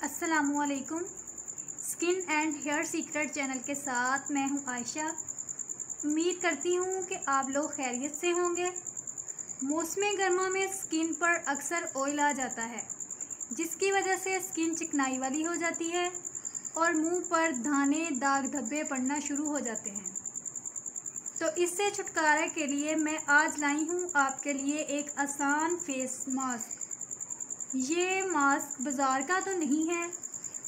अस्सलामु अलैकुम। Skin and hair secret channel के साथ मैं हूं आयशा। उम्मीद करती हूं कि आप लोग खैरियत से होंगे। मौसम गर्मा में स्किन पर अक्सर ऑयल आ जाता है, जिसकी वजह से स्किन चिकनाई वाली हो जाती है और मुंह पर दाने दाग धब्बे पड़ना शुरू हो जाते हैं। तो इससे छुटकारे के लिए मैं आज लाई हूं आपके लिए एक आसान फेस मास्क। ये मास्क बाज़ार का तो नहीं है,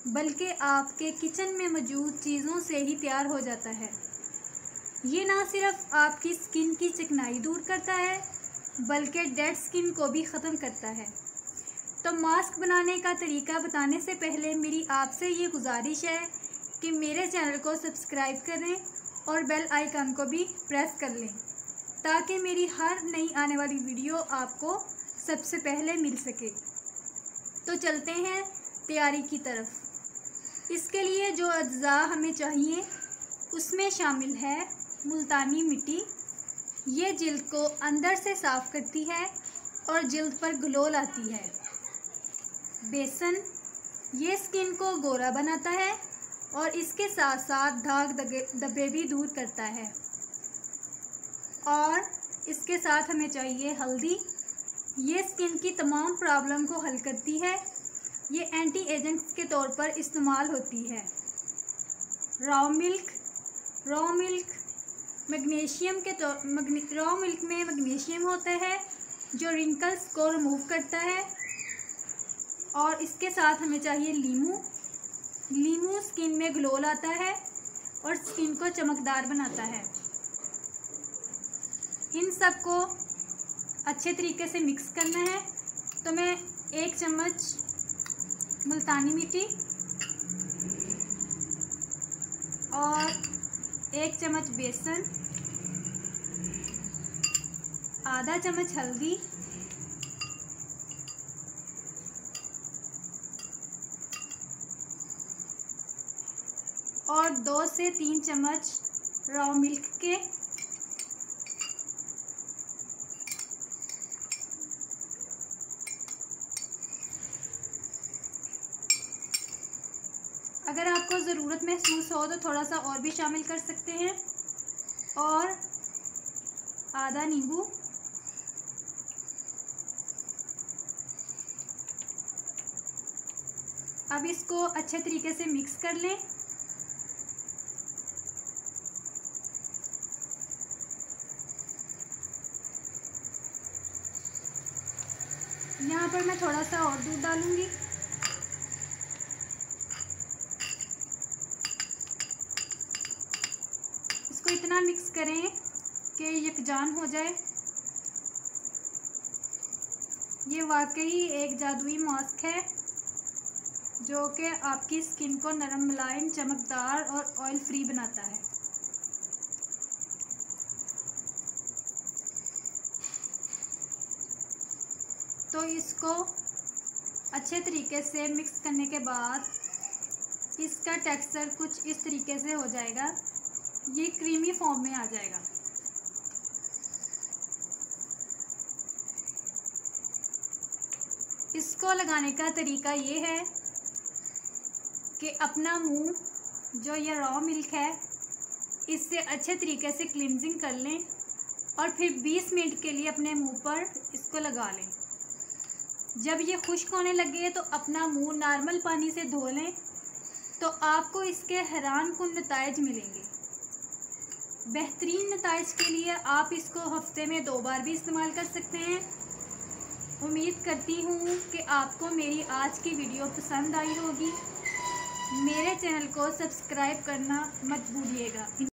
बल्कि आपके किचन में मौजूद चीज़ों से ही तैयार हो जाता है। ये ना सिर्फ आपकी स्किन की चिकनाई दूर करता है, बल्कि डेड स्किन को भी ख़त्म करता है। तो मास्क बनाने का तरीका बताने से पहले मेरी आपसे ये गुजारिश है कि मेरे चैनल को सब्सक्राइब करें और बेल आइकन को भी प्रेस कर लें, ताकि मेरी हर नई आने वाली वीडियो आपको सबसे पहले मिल सके। तो चलते हैं तैयारी की तरफ। इसके लिए जो अज्जा हमें चाहिए उसमें शामिल है मुल्तानी मिट्टी। ये जिल्द को अंदर से साफ़ करती है और जिल्द पर ग्लो लाती है। बेसन, ये स्किन को गोरा बनाता है और इसके साथ साथ दाग धब्बे भी दूर करता है। और इसके साथ हमें चाहिए हल्दी। ये स्किन की तमाम प्रॉब्लम को हल करती है। ये एंटी एजेंट्स के तौर पर इस्तेमाल होती है। रॉ मिल्क मैग्नीशियम के रॉ मिल्क में मैग्नीशियम होता है, जो रिंकल्स को रिमूव करता है। और इसके साथ हमें चाहिए लीमू स्किन में ग्लो लाता है और स्किन को चमकदार बनाता है। इन सब को अच्छे तरीके से मिक्स करना है। तो मैं 1 चम्मच मुल्तानी मिट्टी और 1 चम्मच बेसन, आधा चम्मच हल्दी और 2 से 3 चम्मच रॉ मिल्क के अगर आपको ज़रूरत महसूस हो तो थोड़ा सा और भी शामिल कर सकते हैं। और आधा नींबू। अब इसको अच्छे तरीके से मिक्स कर लें। यहाँ पर मैं थोड़ा सा और दूध डालूंगी। इसको इतना मिक्स करें कि यकजान हो जाए। ये वाकई एक जादुई मास्क है, जो कि आपकी स्किन को नरम, मुलायम, चमकदार और ऑयल फ्री बनाता है। तो इसको अच्छे तरीके से मिक्स करने के बाद इसका टेक्सचर कुछ इस तरीके से हो जाएगा। ये क्रीमी फॉर्म में आ जाएगा। इसको लगाने का तरीका ये है कि अपना मुंह, जो ये रॉ मिल्क है, इससे अच्छे तरीके से क्लींजिंग कर लें और फिर 20 मिनट के लिए अपने मुंह पर इसको लगा लें। जब ये खुश्क होने लगे तो अपना मुंह नॉर्मल पानी से धो लें, तो आपको इसके हैरानकुन नताइज मिलेंगे। बेहतरीन नताइज के लिए आप इसको हफ्ते में 2 बार भी इस्तेमाल कर सकते हैं। उम्मीद करती हूँ कि आपको मेरी आज की वीडियो पसंद आई होगी। मेरे चैनल को सब्सक्राइब करना मत भूलिएगा।